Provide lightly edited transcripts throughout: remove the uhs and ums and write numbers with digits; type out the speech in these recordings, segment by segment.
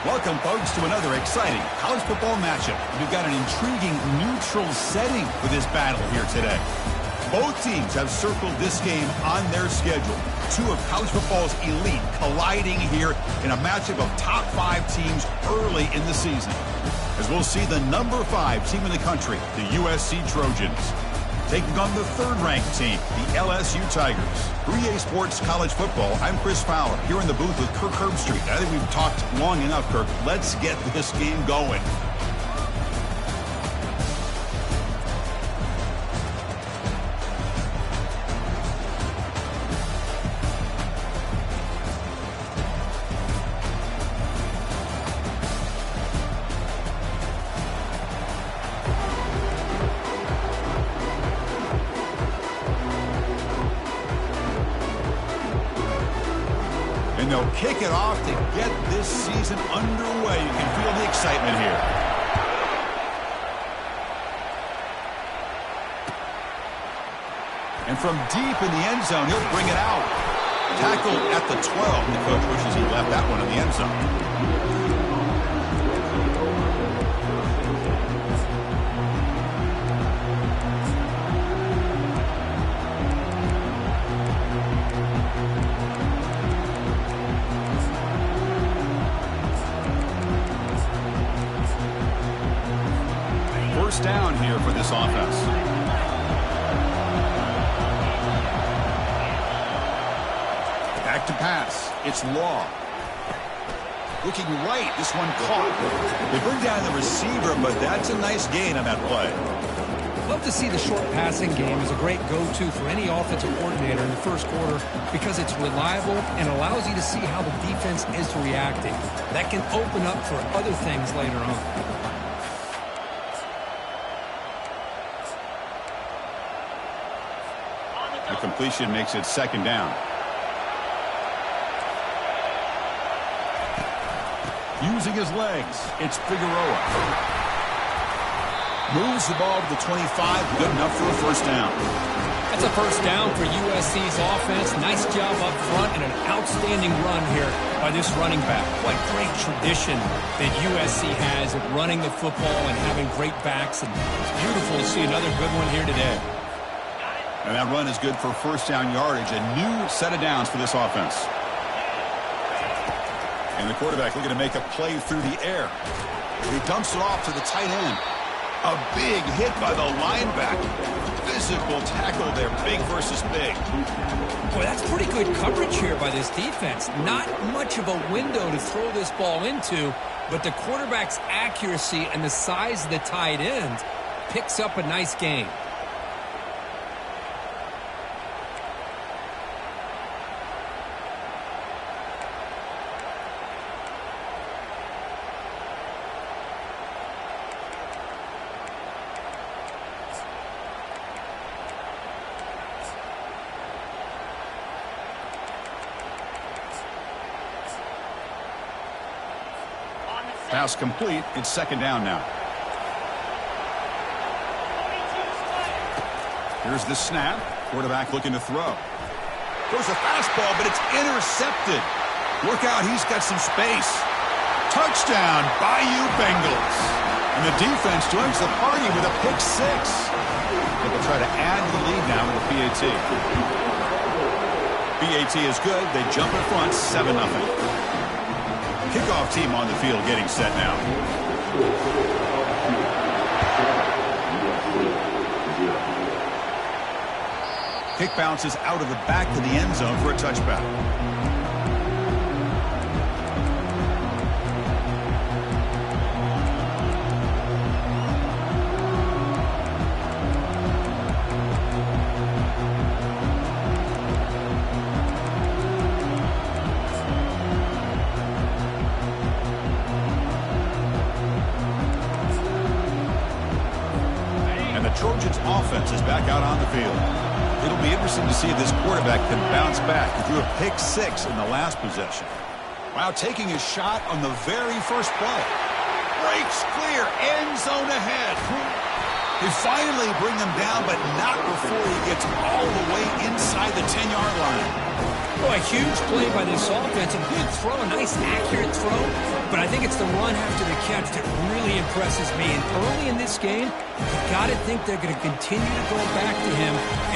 Welcome, folks, to another exciting college football matchup. We've got an intriguing neutral setting for this battle here today. Both teams have circled this game on their schedule. Two of college football's elite colliding here in a matchup of top 5 teams early in the season. As we'll see the number 5 team in the country, the USC Trojans, taking on the 3rd-ranked team, the LSU Tigers. For EA Sports College Football, I'm Chris Fowler, here in the booth with Kirk Herbstreit. I think we've talked long enough, Kirk. Let's get this game going. And they'll kick it off to get this season underway. You can feel the excitement here. And from deep in the end zone, he'll bring it out. Tackled at the 12. The coach wishes he left that one in the end zone. First down here for this offense. Back to pass. It's Law. Looking right. This one caught. They bring down the receiver, but that's a nice gain on that play. Love to see the short passing game as a great go-to for any offensive coordinator in the first quarter because it's reliable and allows you to see how the defense is reacting. That can open up for other things later on. The completion makes it second down. Using his legs, it's Figueroa. Moves the ball to the 25, good enough for a first down. That's a first down for USC's offense. Nice job up front and an outstanding run here by this running back. What great tradition that USC has of running the football and having great backs. And it's beautiful to see another good one here today. And that run is good for first down yardage. A new set of downs for this offense. And the quarterback looking to make a play through the air. He dumps it off to the tight end. A big hit by the linebacker. Physical tackle there, big versus big. Boy, that's pretty good coverage here by this defense. Not much of a window to throw this ball into, but the quarterback's accuracy and the size of the tight end picks up a nice gain. Pass complete. It's second down now. Here's the snap. Quarterback looking to throw. Throws a fastball, but it's intercepted. Look out, he's got some space. Touchdown, Bayou Bengals. And the defense joins the party with a pick six. They will try to add to the lead now with a PAT. PAT is good. They jump in front, 7-0. Kickoff team on the field getting set now. Kick bounces out of the back to the end zone for a touchback. Trojans offense is back out on the field. It'll be interesting to see if this quarterback can bounce back. He threw a pick six in the last possession. Wow, taking a shot on the very first play. Breaks clear, end zone ahead. They finally bring him down, but not before he gets all the way inside the 10-yard line. Oh, a huge play by this offense. A good throw, a nice accurate throw. But I think it's the run after the catch that really impresses me. And early in this game, you got to think they're going to continue to go back to him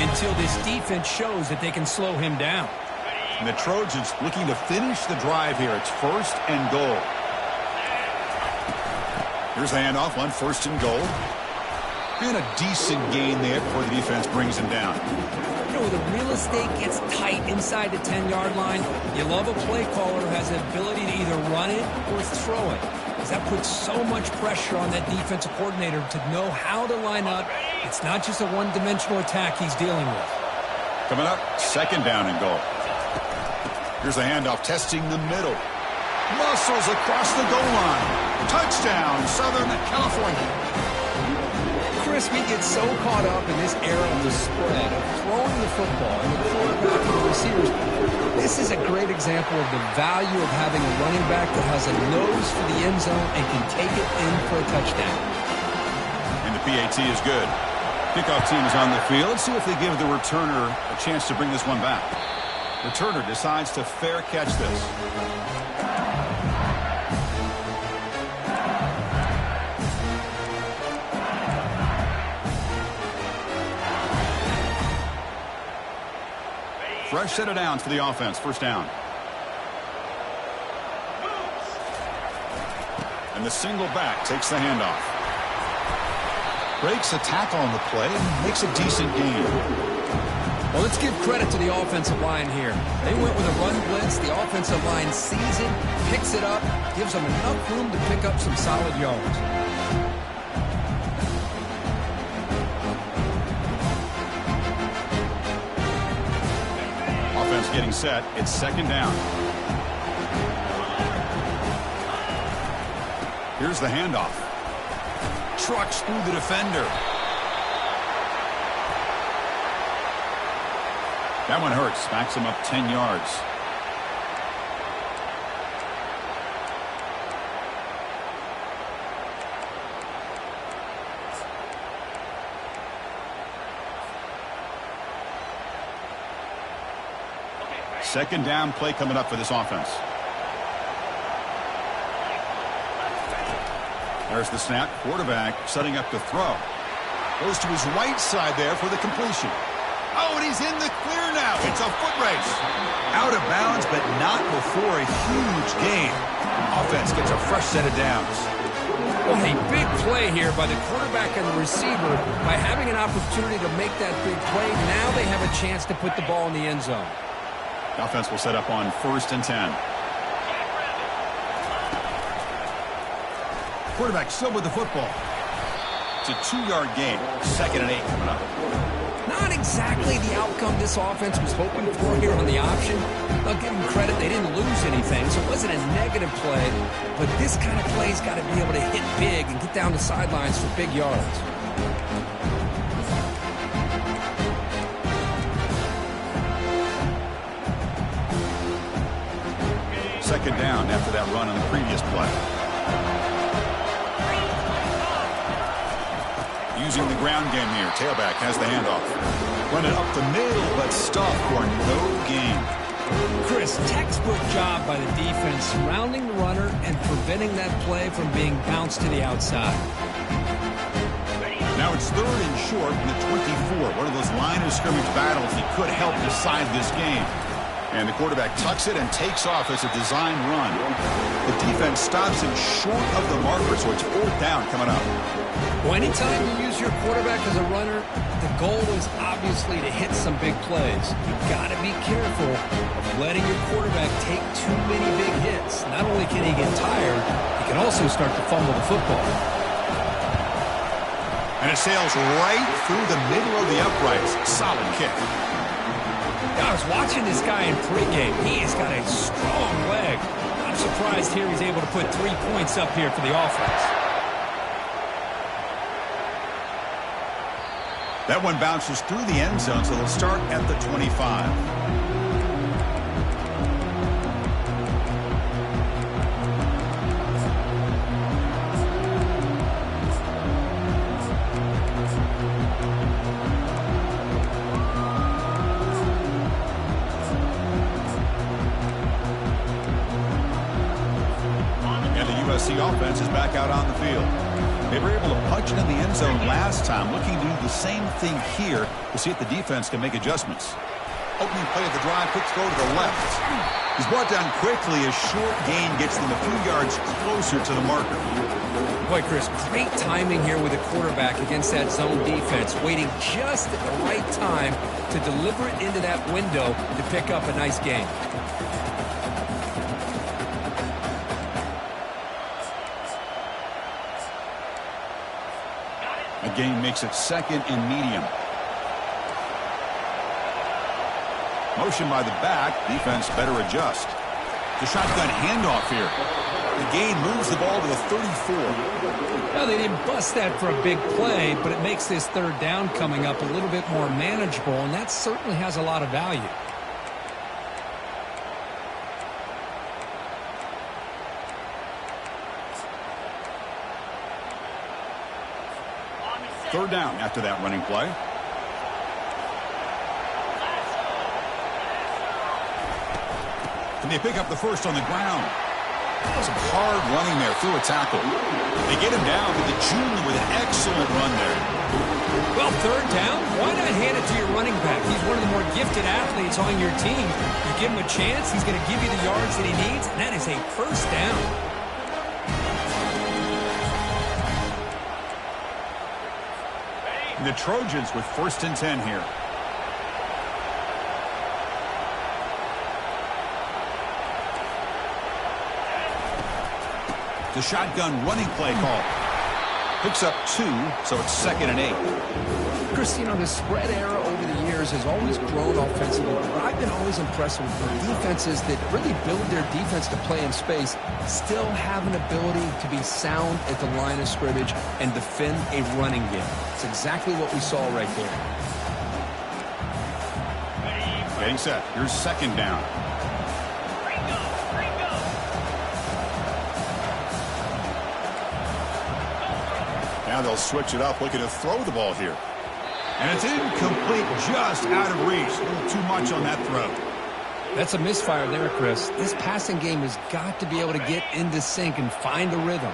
until this defense shows that they can slow him down. And the Trojans looking to finish the drive here. It's first and goal. Here's the handoff on first and goal. And a decent gain there before the defense brings him down. You know, the real estate gets tight inside the 10-yard line. You love a play caller who has the ability to either run it or throw it, because that puts so much pressure on that defensive coordinator to know how to line up. It's not just a one-dimensional attack he's dealing with. Coming up, second down and goal. Here's a handoff testing the middle. Muscles across the goal line. Touchdown, Southern California. Chris, we get so caught up in this era of the spread, of throwing the football, and the quarterback and the receivers. This is a great example of the value of having a running back that has a nose for the end zone and can take it in for a touchdown. And the PAT is good. Kickoff team is on the field. Let's see if they give the returner a chance to bring this one back. Returner decides to fair catch this. Fresh set of downs for the offense. First down. And the single back takes the handoff. Breaks a tackle on the play and makes a decent gain. Well, let's give credit to the offensive line here. They went with a run blitz. The offensive line sees it, picks it up, gives them enough room to pick up some solid yards. Offense getting set. It's second down. Here's the handoff. Trucks through the defender. That one hurts. Backs him up 10 yards. Second down play coming up for this offense. There's the snap. Quarterback setting up to throw. Goes to his right side there for the completion. Oh, and he's in the clear now. It's a foot race. Out of bounds, but not before a huge gain. Offense gets a fresh set of downs. Well, a big play here by the quarterback and the receiver. By having an opportunity to make that big play, now they have a chance to put the ball in the end zone. The offense will set up on 1st and 10. Quarterback still with the football. It's a 2-yard gain. 2nd and 8 coming up. Not exactly the outcome this offense was hoping for here on the option. I'll give them credit. They didn't lose anything, so it wasn't a negative play. But this kind of play's got to be able to hit big and get down the sidelines for big yards. Second down after that run on the previous play. Using the ground game here. Tailback has the handoff. Run it up the middle, but stuffed for no gain. Chris, textbook job by the defense surrounding the runner and preventing that play from being bounced to the outside. Now it's 3rd and short from the 24. One of those line of scrimmage battles that could help decide this game. And the quarterback tucks it and takes off as a design run. The defense stops him short of the marker, so it's 4th down coming up. Well, anytime you use your quarterback as a runner, the goal is obviously to hit some big plays. You've got to be careful of letting your quarterback take too many big hits. Not only can he get tired, he can also start to fumble the football. And it sails right through the middle of the uprights. Solid kick. I was watching this guy in pregame. He has got a strong leg. I'm surprised here he's able to put 3 points up here for the offense. That one bounces through the end zone, so they'll start at the 25. The offense is back out on the field. They were able to punch it in the end zone last time, looking to do the same thing here to see if the defense can make adjustments. Opening play of the drive, quick throw to the left. He's brought down quickly. A short gain gets them a few yards closer to the marker. Boy, Chris, great timing here with the quarterback against that zone defense, waiting just at the right time to deliver it into that window to pick up a nice gain. Gain makes it 2nd and medium. Motion by the back. Defense better adjust. The shotgun handoff here. The gain moves the ball to the 34. Well, they didn't bust that for a big play, but it makes this 3rd down coming up a little bit more manageable, and that certainly has a lot of value. Third down after that running play. they pick up the first on the ground. Some hard running there through a tackle. They get him down to the junior with an excellent run there. Well, third down, why not hand it to your running back? He's one of the more gifted athletes on your team. You give him a chance, he's going to give you the yards that he needs, and that is a first down. The Trojans with 1st and 10 here. The shotgun running play call. Picks up 2, so it's 2nd and 8. Chris, you know, the spread era over the years has always grown offensively, but I've been always impressed with the defenses that really build their defense to play in space, still have an ability to be sound at the line of scrimmage and defend a running game. It's exactly what we saw right there. Getting set. Here's 2nd down. Now they'll switch it up, looking to throw the ball here. And it's incomplete, just out of reach. A little too much on that throw. That's a misfire there, Chris. This passing game has got to be able to get into sync and find a rhythm.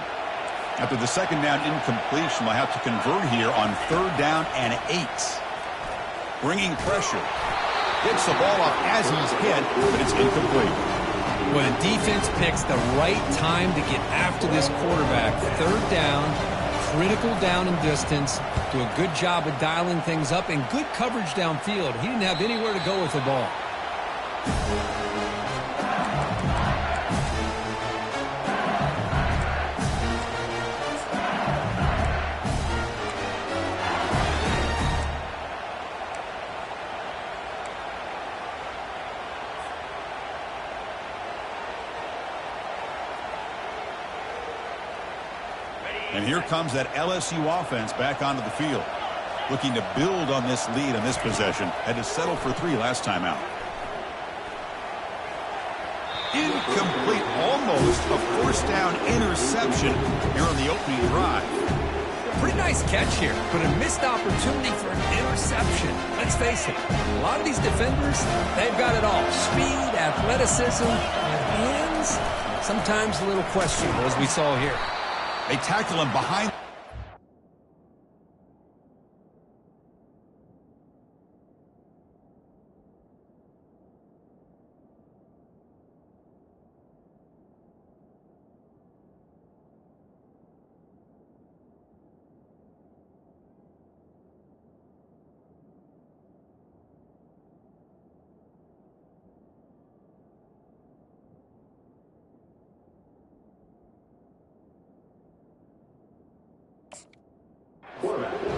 After the 2nd down incompletion, they'll have to convert here on 3rd down and 8. Bringing pressure. Gets the ball off as he's hit, but it's incomplete. When a defense picks the right time to get after this quarterback, 3rd down, critical down and distance, do a good job of dialing things up, and good coverage downfield. He didn't have anywhere to go with the ball. And here comes that LSU offense back onto the field. Looking to build on this lead on this possession. Had to settle for 3 last time out. Incomplete, almost a 1st down interception here on the opening drive. Pretty nice catch here, but a missed opportunity for an interception. Let's face it, a lot of these defenders, they've got it all. Speed, athleticism, and hands. Sometimes a little questionable, as we saw here. They tackle him behind.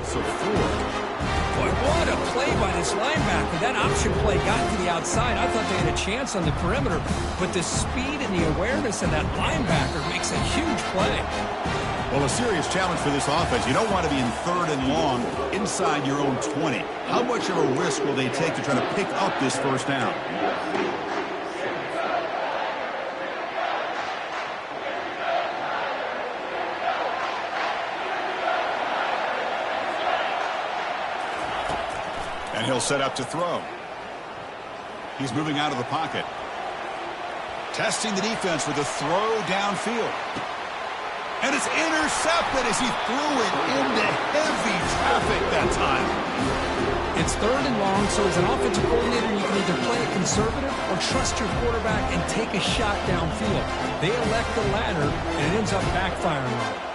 So 4. Boy, what a play by this linebacker. That option play got to the outside. I thought they had a chance on the perimeter, but the speed and the awareness of that linebacker makes a huge play. Well, a serious challenge for this offense. You don't want to be in 3rd and long inside your own 20. How much of a risk will they take to try to pick up this 1st down? And he'll set up to throw. He's moving out of the pocket. Testing the defense with a throw downfield. And it's intercepted as he threw it into heavy traffic that time. It's 3rd and long, so as an offensive coordinator, you can either play it conservative or trust your quarterback and take a shot downfield. They elect the latter, and it ends up backfiring on them.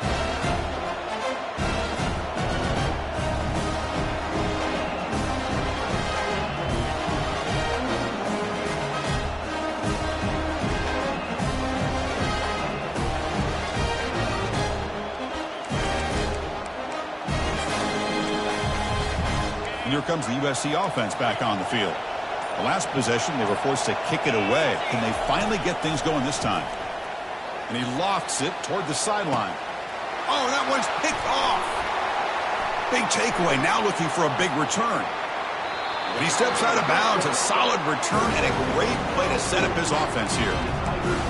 And here comes the USC offense back on the field. The last possession, they were forced to kick it away. Can they finally get things going this time? And he lofts it toward the sideline. Oh, that one's picked off. Big takeaway, now looking for a big return. But he steps out of bounds, a solid return, and a great play to set up his offense here.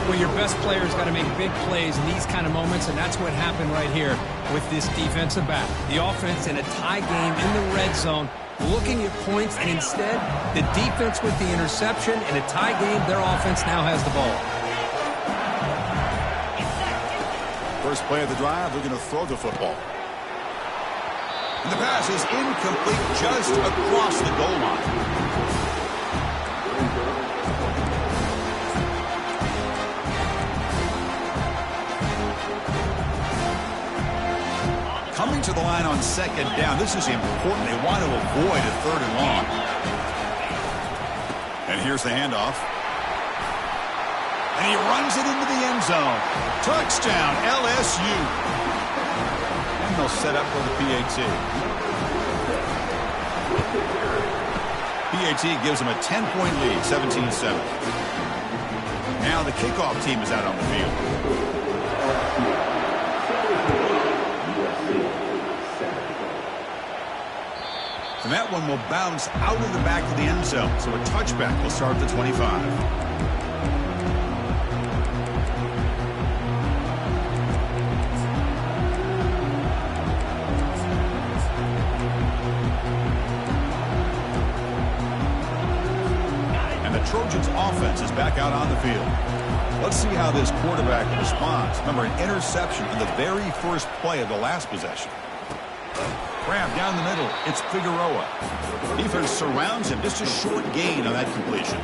Well, your best player's got to make big plays in these kind of moments, and that's what happened right here with this defensive back. The offense in a tie game in the red zone looking at points, and instead, the defense with the interception. In a tie game, their offense now has the ball. First play of the drive, they're going to throw the football. And the pass is incomplete just across the goal line. Coming to the line on second down. This is important. They want to avoid a third and long. And here's the handoff. And he runs it into the end zone. Touchdown, LSU. And they'll set up for the PAT. PAT gives them a 10-point lead, 17-7. Now the kickoff team is out on the field. And that one will bounce out of the back of the end zone. So a touchback will start at the 25. And the Trojans offense is back out on the field. Let's see how this quarterback responds. Remember, an interception on the very first play of the last possession. Grab down the middle. It's Figueroa. Defense surrounds him. Just a short gain on that completion.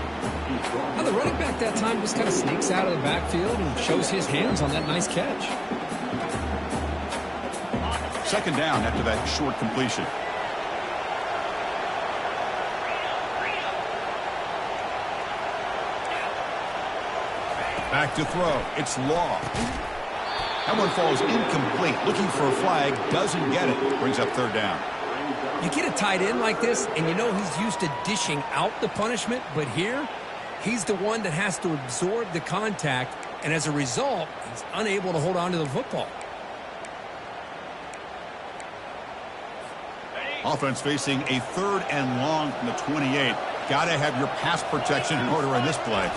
Now the running back that time just kind of sneaks out of the backfield and shows his hands on that nice catch. Second down after that short completion. Back to throw. It's Law. That one falls incomplete. Looking for a flag. Doesn't get it. Brings up third down. You get a tight end like this, and you know he's used to dishing out the punishment. But here, he's the one that has to absorb the contact. And as a result, he's unable to hold on to the football. Offense facing a third and long from the 28. Got to have your pass protection in order on this play.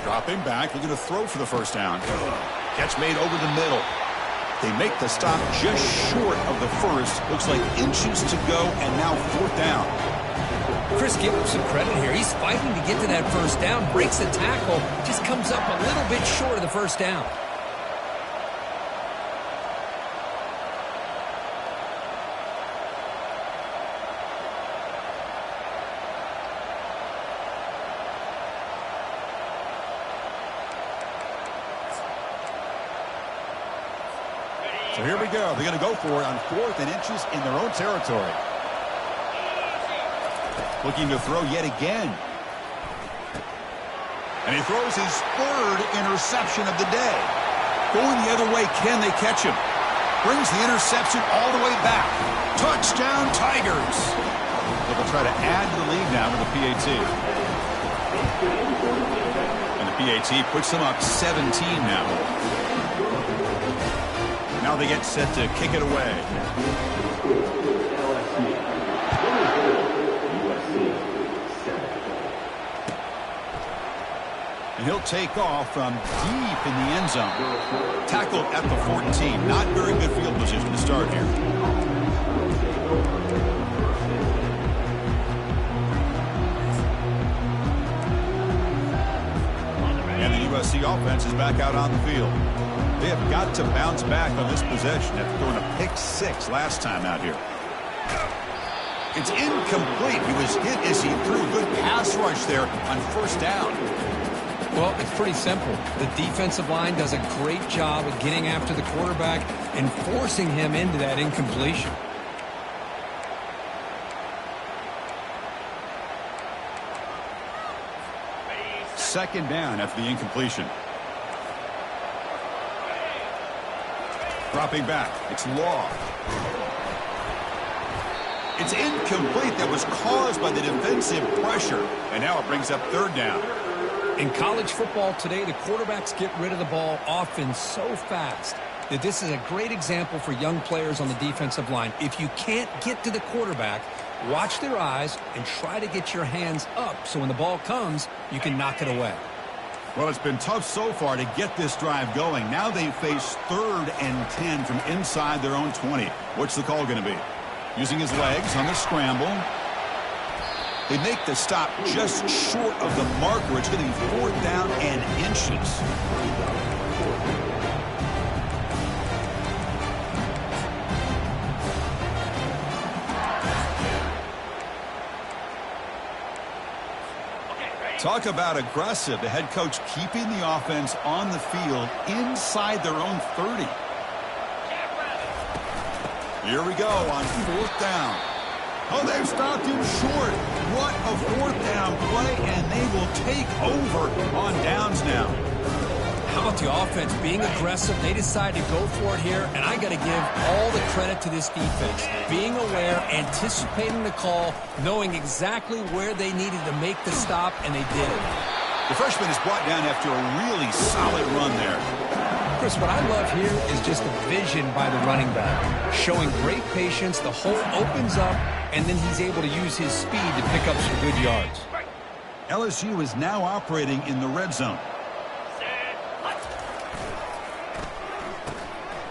Dropping back. Looking to throw for the first down. Catch made over the middle. They make the stop just short of the first. Looks like inches to go, and now fourth down. Chris, give him some credit here. He's fighting to get to that first down, breaks the tackle, just comes up a little bit short of the first down. So here we go. They're going to go for it on 4th and inches in their own territory. Looking to throw yet again. And he throws his third interception of the day. Going the other way, can they catch him? Brings the interception all the way back. Touchdown, Tigers. They'll try to add to the lead now with the PAT. And the PAT puts them up 17 now. Now they get set to kick it away. And he'll take off from deep in the end zone. Tackled at the 14. Not very good field position to start here. And the USC offense is back out on the field. They have got to bounce back on this possession after throwing a pick-6 last time out here. It's incomplete. He was hit as he threw a good pass rush there on first down. Well, it's pretty simple. The defensive line does a great job of getting after the quarterback and forcing him into that incompletion. Second down after the incompletion. Dropping back. It's Law. It's incomplete. That was caused by the defensive pressure. And now it brings up third down. In college football today, the quarterbacks get rid of the ball often so fast that this is a great example for young players on the defensive line. If you can't get to the quarterback, watch their eyes and try to get your hands up so when the ball comes, you can knock it away. Well, it's been tough so far to get this drive going. Now they face 3rd and 10 from inside their own 20. What's the call going to be? Using his legs on the scramble. They make the stop just short of the marker. It's going to be 4th down and inches. Talk about aggressive. The head coach keeping the offense on the field inside their own 30. Here we go on 4th down. Oh, they've stopped him short. What a 4th down play, and they will take over on downs now. How about the offense being aggressive? They decide to go for it here, and I got to give all the credit to this defense. Being aware, anticipating the call, knowing exactly where they needed to make the stop, and they did it. The freshman is brought down after a really solid run there. Chris, what I love here is just the vision by the running back. Showing great patience, the hole opens up, and then he's able to use his speed to pick up some good yards. LSU is now operating in the red zone.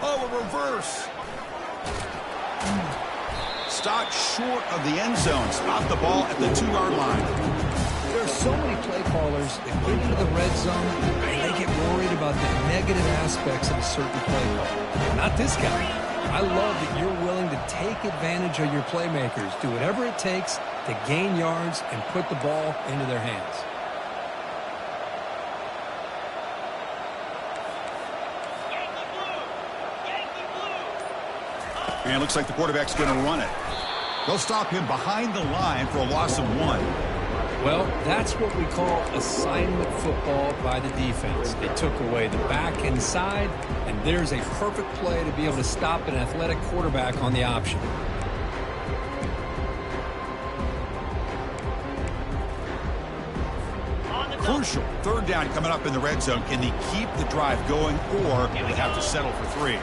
Oh, a reverse. Stopped short of the end zone. Stopped the ball at the 2-yard line. There are so many play callers that get into the red zone and they get worried about the negative aspects of a certain play call. Not this guy. I love that you're willing to take advantage of your playmakers, do whatever it takes to gain yards and put the ball into their hands. And it looks like the quarterback's going to run it. They'll stop him behind the line for a loss of 1. Well, that's what we call assignment football by the defense. They took away the back inside, and there's a perfect play to be able to stop an athletic quarterback on the option. Crucial 3rd down coming up in the red zone. Can they keep the drive going, or they have to settle for 3?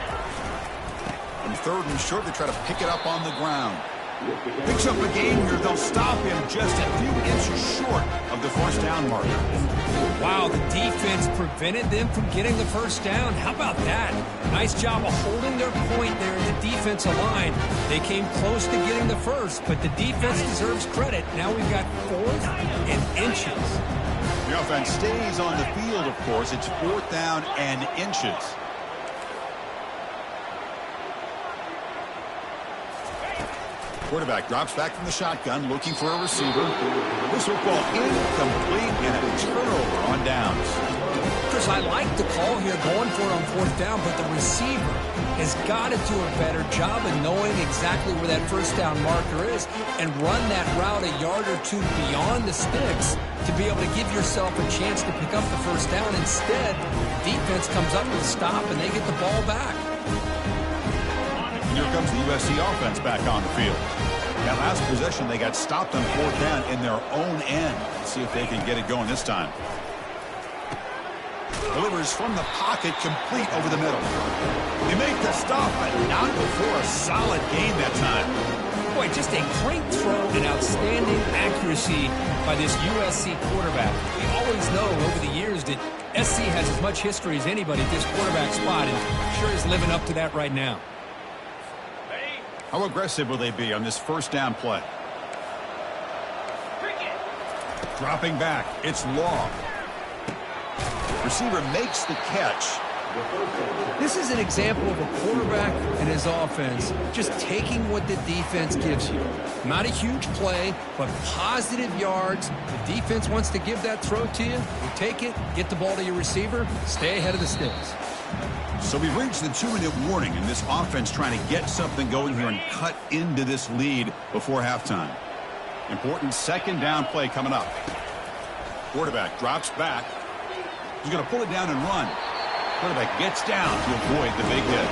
On 3rd and short, they try to pick it up on the ground. Picks up a gain here. They'll stop him just a few inches short of the 1st down marker. Wow, the defense prevented them from getting the 1st down. How about that? Nice job of holding their point there in the defensive line. They came close to getting the 1st, but the defense deserves credit. Now we've got 4th and inches. The offense stays on the field, of course. It's 4th down and inches. Quarterback drops back from the shotgun, looking for a receiver. This will fall incomplete and a turnover on downs. Chris, I like the call here going for it on 4th down, but the receiver has got to do a better job of knowing exactly where that 1st down marker is and run that route a yard or 2 beyond the sticks to be able to give yourself a chance to pick up the 1st down. Instead, defense comes up with a stop and they get the ball back. Here comes the USC offense back on the field. That last possession, they got stopped on 4th down in their own end. Let's see if they can get it going this time. Delivers from the pocket, complete over the middle. They make the stop, but not before a solid gain that time. Boy, just a great throw and outstanding accuracy by this USC quarterback. We always know over the years that SC has as much history as anybody at this quarterback spot, and sure is living up to that right now. How aggressive will they be on this 1st down play? Dropping back, it's Law. Receiver makes the catch. This is an example of a quarterback and his offense just taking what the defense gives you. Not a huge play, but positive yards. The defense wants to give that throw to you. You take it, get the ball to your receiver, stay ahead of the sticks. So we've reached the 2-minute warning, and this offense trying to get something going here and cut into this lead before halftime. Important 2nd down play coming up. Quarterback drops back. He's going to pull it down and run. Quarterback gets down to avoid the big hit.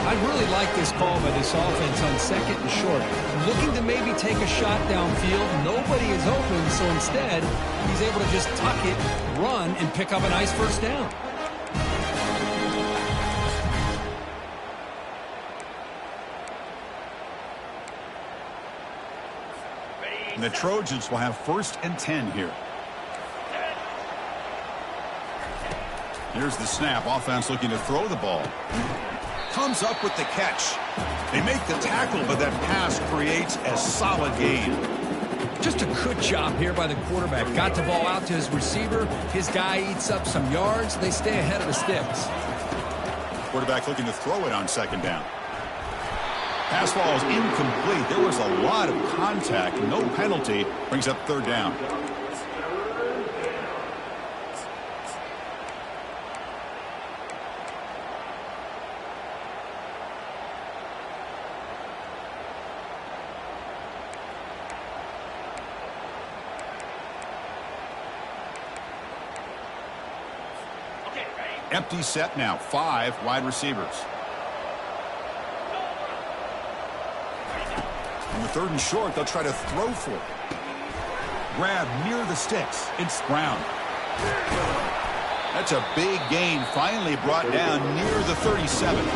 I really like this call by this offense on 2nd and short. Looking to maybe take a shot downfield. Nobody is open, so instead, he's able to just tuck it, run, and pick up a nice 1st down. And the Trojans will have 1st and 10 here. Here's the snap. Offense looking to throw the ball. Comes up with the catch. They make the tackle, but that pass creates a solid gain. Just a good job here by the quarterback. Got the ball out to his receiver. His guy eats up some yards. They stay ahead of the sticks. Quarterback looking to throw it on second down. Pass ball is incomplete. There was a lot of contact. No penalty. Brings up third down. Empty set now. 5 wide receivers. On the 3rd and short, they'll try to throw for it. Grab near the sticks. It's Brown. That's a big gain. Finally brought down near the 37. The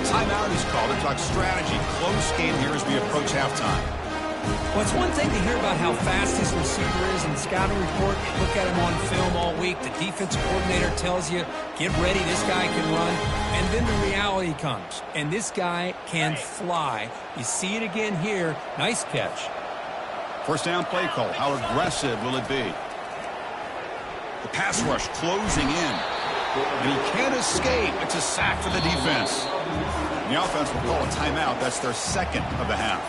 timeout is called to talk strategy. Close game here as we approach halftime. Well, it's one thing to hear about how fast his receiver is in the scouting report. You look at him on film all week. The defensive coordinator tells you, get ready, this guy can run. And then the reality comes. And this guy can fly. You see it again here. Nice catch. First down play call. How aggressive will it be? The pass rush closing in. And he can't escape. It's a sack for the defense. And the offense will call a timeout. That's their 2nd of the half.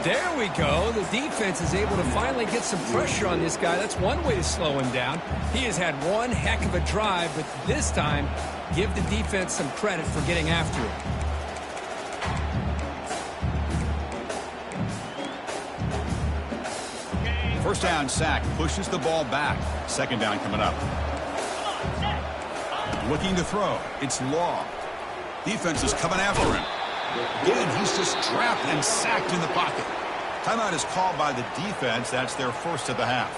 There we go. The defense is able to finally get some pressure on this guy. That's one way to slow him down. He has had one heck of a drive, but this time, give the defense some credit for getting after it. First down sack pushes the ball back. Second down coming up. Looking to throw. It's Law. Defense is coming after him. Again, he's just trapped and sacked in the pocket. Timeout is called by the defense. That's their 1st of the half.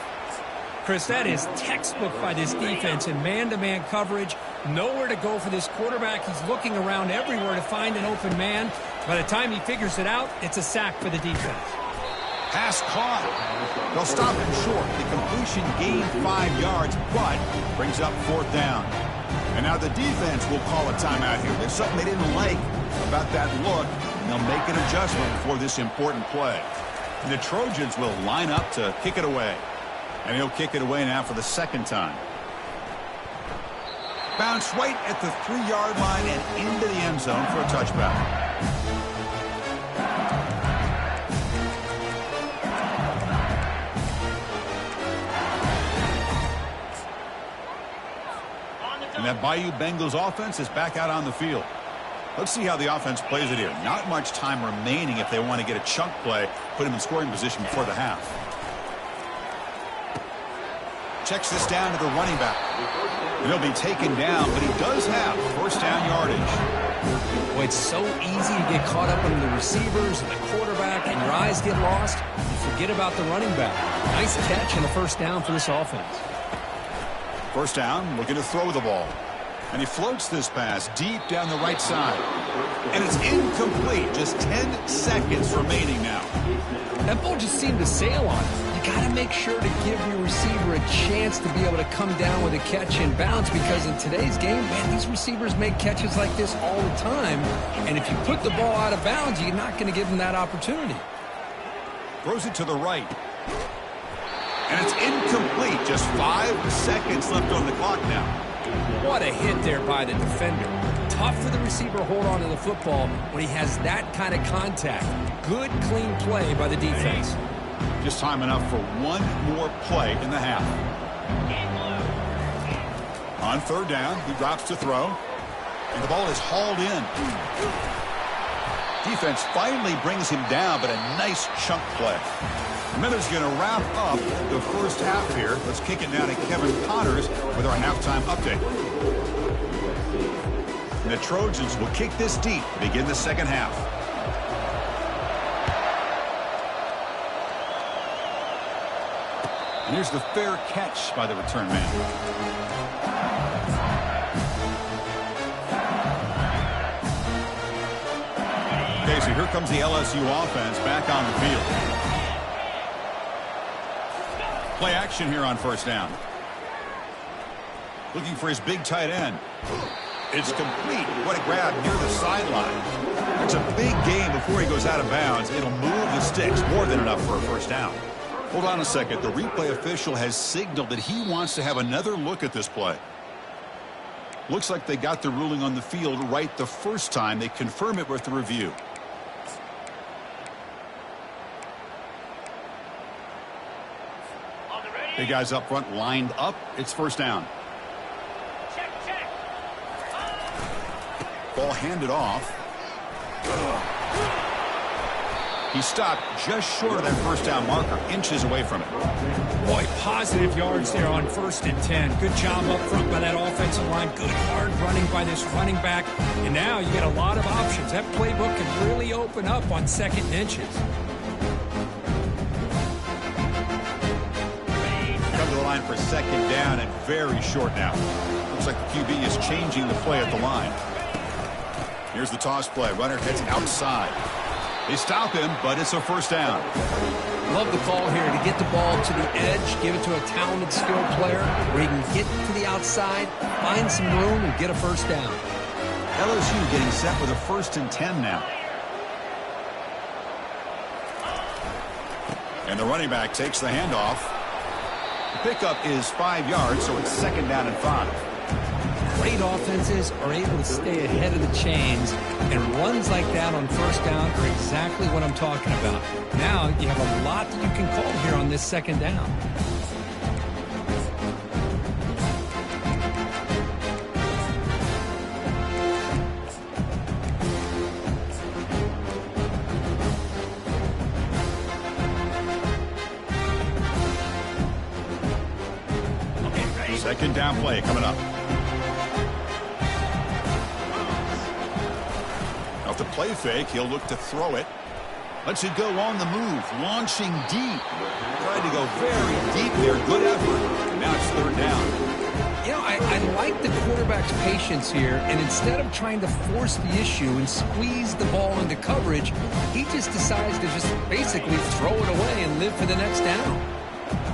Chris, that is textbook by this defense in man-to-man coverage. Nowhere to go for this quarterback. He's looking around everywhere to find an open man. By the time he figures it out, it's a sack for the defense. Pass caught. They'll stop him short. The completion gained 5 yards, but brings up 4th down. And now the defense will call a timeout here. There's something they didn't like about that look, and they'll make an adjustment for this important play. And the Trojans will line up to kick it away. And he'll kick it away now for the 2nd time. Bounce right at the 3-yard line and into the end zone for a touchback. And that Bayou Bengals offense is back out on the field. Let's see how the offense plays it here. Not much time remaining if they want to get a chunk play, put him in scoring position before the half. Checks this down to the running back. And he'll be taken down, but he does have 1st down yardage. Boy, it's so easy to get caught up in the receivers and the quarterback, and your eyes get lost. You forget about the running back. Nice catch and a 1st down for this offense. 1st down, looking to throw the ball. And he floats this pass deep down the right side. And it's incomplete. Just 10 seconds remaining now. That ball just seemed to sail on him. You got to make sure to give your receiver a chance to be able to come down with a catch and bounce, because in today's game, man, these receivers make catches like this all the time. And if you put the ball out of bounds, you're not going to give them that opportunity. Throws it to the right. And it's incomplete. Just 5 seconds left on the clock now. What a hit there by the defender. Tough for the receiver to hold on to the football when he has that kind of contact. Good, clean play by the defense. Just time enough for one more play in the half. On 3rd down, he drops to throw. And the ball is hauled in. Defense finally brings him down, but a nice chunk play. Miller's going to wrap up the 1st half here. Let's kick it now to Kevin Connors with our halftime update. And the Trojans will kick this deep to begin the 2nd half. And here's the fair catch by the return man. Okay, so here comes the LSU offense back on the field. Play action here on 1st down. Looking for his big tight end. It's complete. What a grab near the sideline. It's a big game before he goes out of bounds. It'll move the sticks, more than enough for a first down. Hold on a second. The replay official has signaled that he wants to have another look at this play. Looks like they got the ruling on the field right the first time. They confirm it with the review. Big guys up front lined up. It's first down. Ball handed off. He stopped just short of that first down marker, inches away from it. Boy, positive yards there on 1st and 10. Good job up front by that offensive line. Good hard running by this running back. And now you get a lot of options. That playbook can really open up on 2nd and inches. Come to the line for 2nd down and very short now. Looks like the QB is changing the play at the line. Here's the toss play. Runner heads outside. They stop him, but it's a first down. Love the call here to get the ball to the edge, give it to a talented, skilled player where he can get to the outside, find some room, and get a first down. LSU getting set with a 1st and 10 now. And the running back takes the handoff. The pickup is 5 yards, so it's 2nd down and 5. Great offenses are able to stay ahead of the chains, and runs like that on first down are exactly what I'm talking about. Now you have a lot that you can call here on this 2nd down. Second down play coming up. Off the play fake, he'll look to throw it. Lets it go on the move, launching deep. Tried to go very deep there. Good effort. And now it's 3rd down. You know, I like the quarterback's patience here, and instead of trying to force the issue and squeeze the ball into coverage, he just decides to just basically throw it away and live for the next down.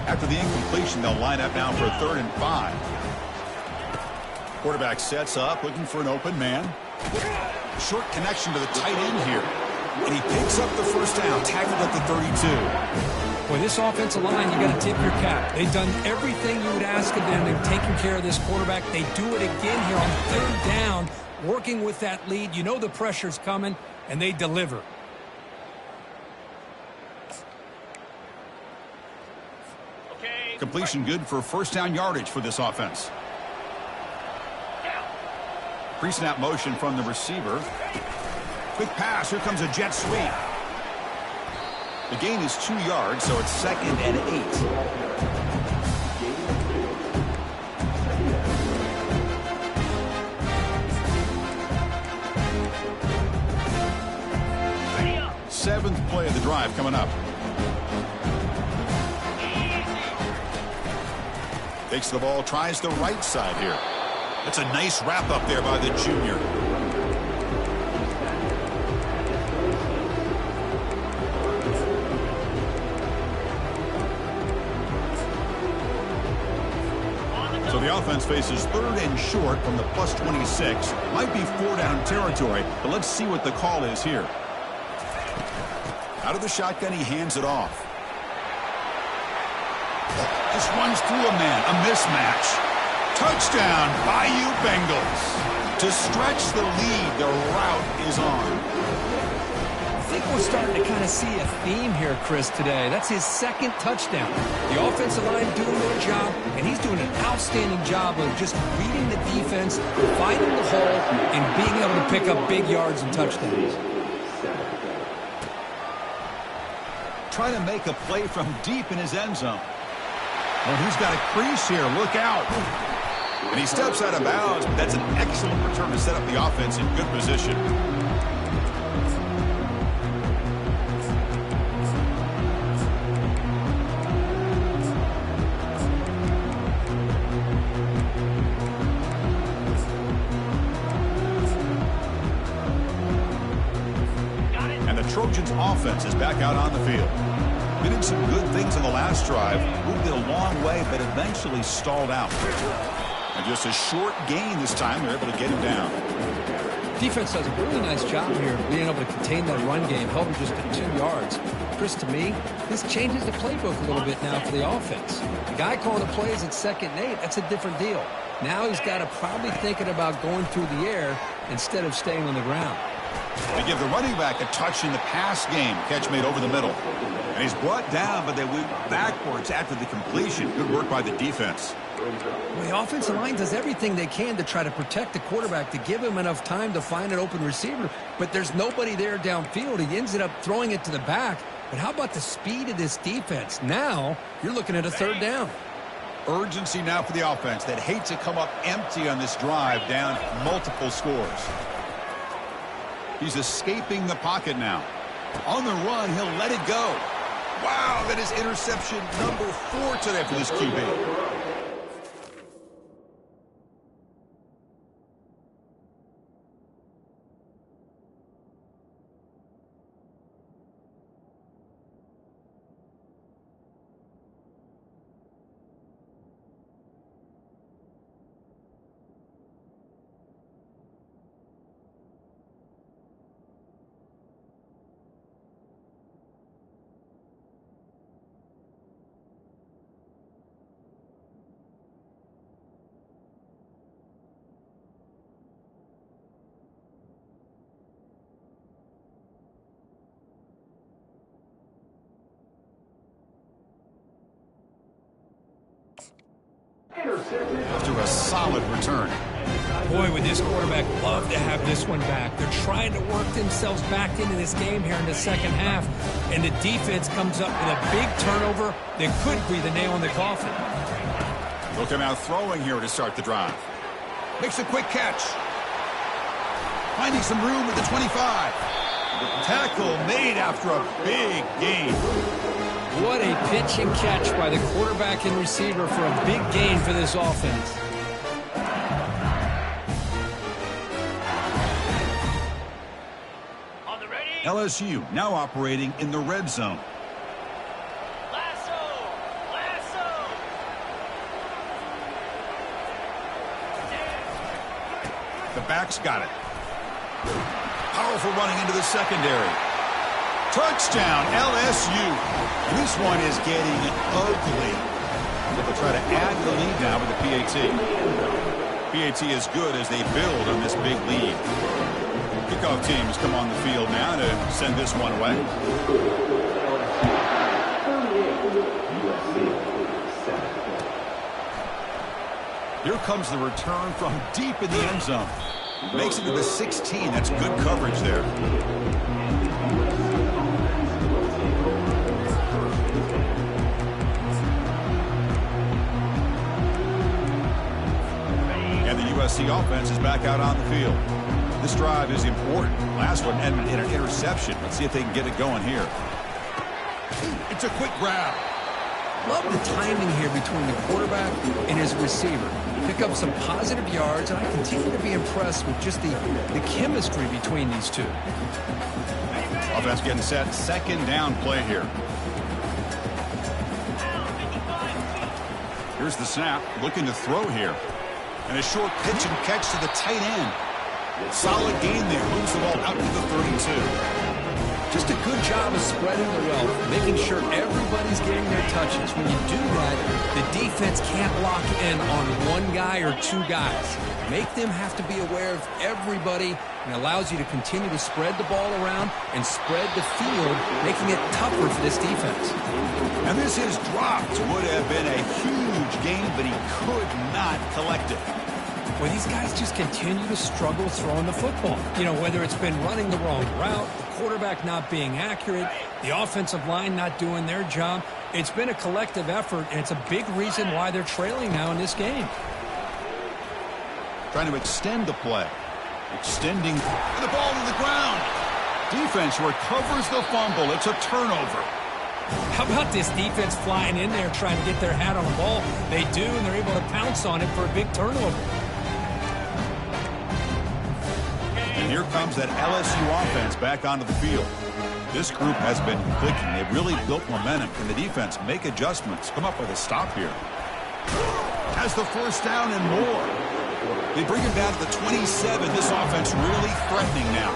After the incompletion, they'll line up now for a 3rd and 5. Quarterback sets up, looking for an open man. Short connection to the tight end here. And he picks up the first down, tackled at the 32. Boy, this offensive line, you got to tip your cap. They've done everything you would ask of them. They've taken care of this quarterback. They do it again here on 3rd down, working with that lead. You know the pressure's coming, and they deliver. Completion good for first down yardage for this offense. Pre-snap motion from the receiver. Quick pass. Here comes a jet sweep. The gain is 2 yards, so it's 2nd and 8. 7th play of the drive coming up. Takes the ball, tries the right side here. That's a nice wrap up there by the junior. So the offense faces 3rd and short from the +26. Might be 4-down territory, but let's see what the call is here. Out of the shotgun, he hands it off. Just runs through a man, a mismatch. Touchdown, Bayou Bengals. To stretch the lead, the route is on. I think we're starting to kind of see a theme here, Chris, today. That's his 2nd touchdown. The offensive line doing their job, and he's doing an outstanding job of just reading the defense, finding the hole, and being able to pick up big yards and touchdowns. Trying to make a play from deep in his end zone. Well, he's got a crease here. Look out. And he steps out of bounds, but that's an excellent return to set up the offense in good position. And the Trojans' offense is back out on the field. We did some good things on the last drive. Moved it a long way, but eventually stalled out. And just a short gain this time. They're able to get him down. Defense does a really nice job here of being able to contain that run game, held them just to 2 yards. Chris, to me, this changes the playbook a little bit now for the offense. The guy calling the plays at 2nd and 8, that's a different deal. Now he's got to probably thinking about going through the air instead of staying on the ground. They give the running back a touch in the pass game. Catch made over the middle. And he's brought down, but they went backwards after the completion. Good work by the defense. Well, the offensive line does everything they can to try to protect the quarterback, to give him enough time to find an open receiver, but there's nobody there downfield. He ends up throwing it to the back. But how about the speed of this defense? Now you're looking at a 3rd down. Urgency now for the offense that hates to come up empty on this drive, down multiple scores. He's escaping the pocket now. On the run, he'll let it go. Wow, that is interception number 4 today for this QB. After a solid return. Boy, would this quarterback love to have this one back. They're trying to work themselves back into this game here in the 2nd half, and the defense comes up with a big turnover that could be the nail in the coffin. They'll come out throwing here to start the drive. Makes a quick catch. Finding some room at the 25. Tackle made after a big gain. What a pitch and catch by the quarterback and receiver for a big gain for this offense. LSU now operating in the red zone. The back's got it. Powerful running into the secondary. Touchdown, LSU. This one is getting ugly. They'll try to add the lead now with the PAT. PAT is good as they build on this big lead. Kickoff teams come on the field now to send this one away. Here comes the return from deep in the end zone. Makes it to the 16. That's good coverage there. And the USC offense is back out on the field. This drive is important. Last one ended in an interception. Let's see if they can get it going here. It's a quick grab. Love the timing here between the quarterback and his receiver. Pick up some positive yards, and I continue to be impressed with just the chemistry between these two. Offense getting set. 2nd down play here. Here's the snap. Looking to throw here. And a short pitch and catch to the tight end. Solid gain there. Moves the ball out to the 32. Just a good job of spreading the wealth, making sure everybody's getting their touches. When you do that, the defense can't lock in on one guy or 2 guys. Make them have to be aware of everybody, and allows you to continue to spread the ball around and spread the field, making it tougher for this defense. And this is dropped. Would have been a huge gain, but he could not collect it. Well, these guys just continue to struggle throwing the football. You know, whether it's been running the wrong route, the quarterback not being accurate, the offensive line not doing their job. It's been a collective effort, and it's a big reason why they're trailing now in this game. Trying to extend the play. Extending the ball to the ground. Defense recovers the fumble. It's a turnover. How about this defense flying in there trying to get their hat on the ball? They do, and they're able to pounce on it for a big turnover. And here comes that LSU offense back onto the field. This group has been clicking. They've really built momentum. Can the defense make adjustments? Come up with a stop here. Has the 1st down and more. They bring him down to the 27. This offense really threatening now.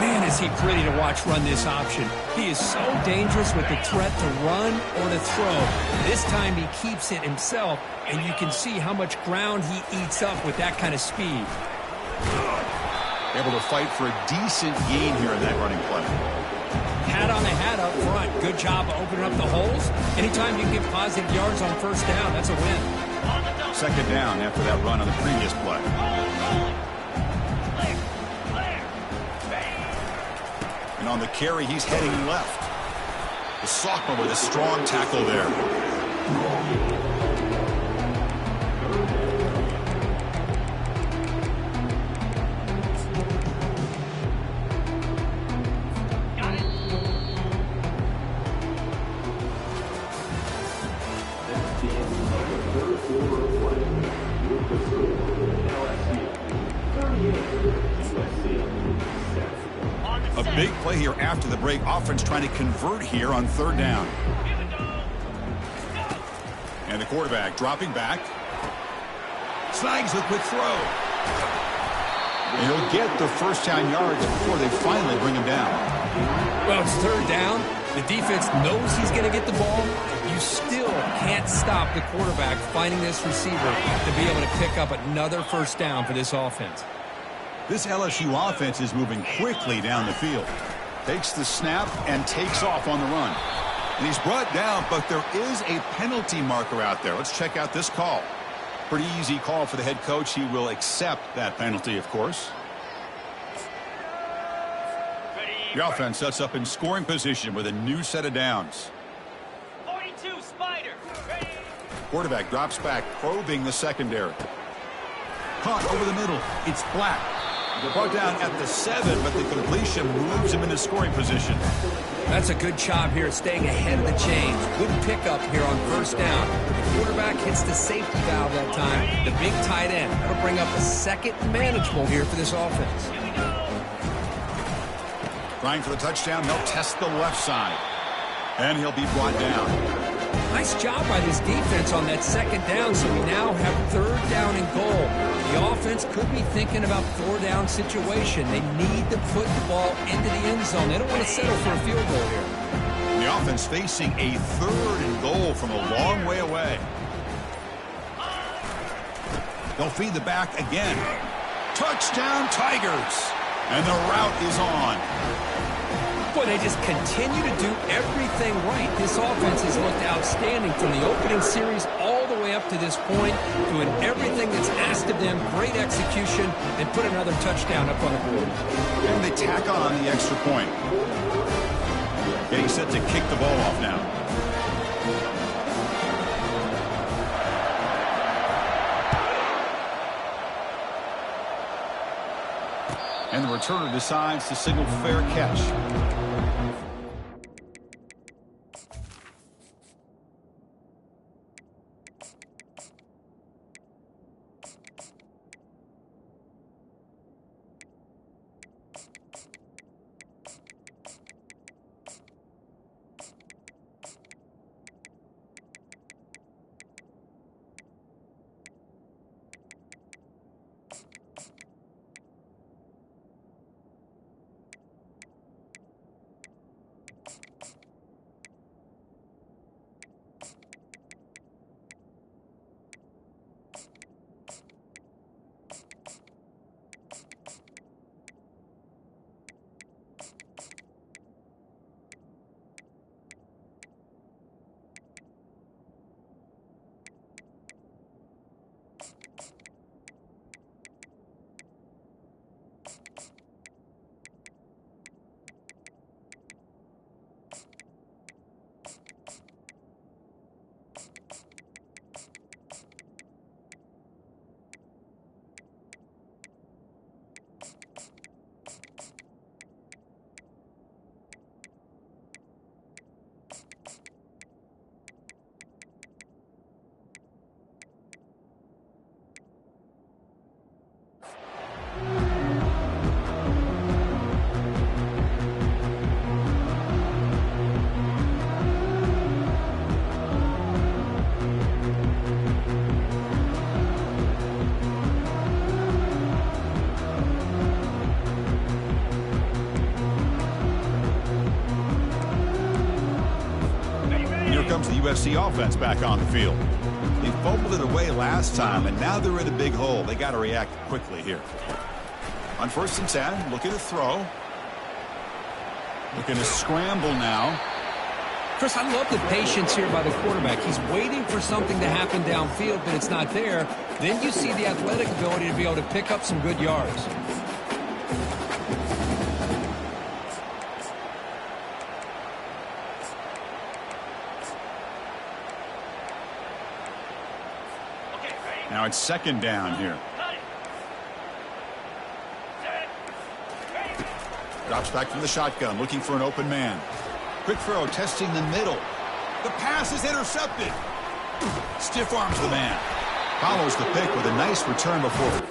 Man, is he pretty to watch run this option. He is so dangerous with the threat to run or to throw. This time he keeps it himself, and you can see how much ground he eats up with that kind of speed. Able to fight for a decent gain here in that running play. Hat on the hat up front. Good job of opening up the holes. Anytime you can get positive yards on first down, that's a win. Second down after that run on the previous play. And on the carry, he's heading left. The sophomore with a strong tackle there. A big play here after the break. Offense trying to convert here on third down. And the quarterback dropping back. Snags the quick throw. And he'll get the first down yards before they finally bring him down. Well, it's third down. The defense knows he's going to get the ball. You still can't stop the quarterback finding this receiver to be able to pick up another first down for this offense. This LSU offense is moving quickly down the field. Takes the snap and takes off on the run. And he's brought down, but there is a penalty marker out there. Let's check out this call. Pretty easy call for the head coach. He will accept that penalty, of course. The offense sets up in scoring position with a new set of downs. 42 Spider. Ready. Quarterback drops back, probing the secondary. Caught over the middle. It's Black. Brought down at the 7, but the completion moves him into scoring position. That's a good job here staying ahead of the chains. Good pickup here on first down. The quarterback hits the safety valve that time. The big tight end. That'll bring up a second manageable here for this offense. Trying for the touchdown. They'll test the left side. And he'll be brought down. Nice job by this defense on that second down, so we now have third down and goal. The offense could be thinking about four-down situation. They need to put the ball into the end zone. They don't want to settle for a field goal here. The offense facing a third and goal from a long way away. They'll feed the back again. Touchdown, Tigers! And the route is on. Boy, they just continue to do everything right. This offense has looked outstanding from the opening series all the way up to this point, doing everything that's asked of them. Great execution, and put another touchdown up on the board. And they tack on the extra point. Getting set to kick the ball off now. And the returner decides to signal fair catch. comes the USC offense back on the field. They fumbled it away last time, and now they're in a big hole. They got to react quickly here. On 1st and 10, looking to throw. Looking to scramble now. Chris, I love the patience here by the quarterback. He's waiting for something to happen downfield, but it's not there. Then you see the athletic ability to be able to pick up some good yards. Now it's 2nd down here. Drops back from the shotgun, looking for an open man. Quick throw, testing the middle. The pass is intercepted. Stiff arms the man. Follows the pick with a nice return before.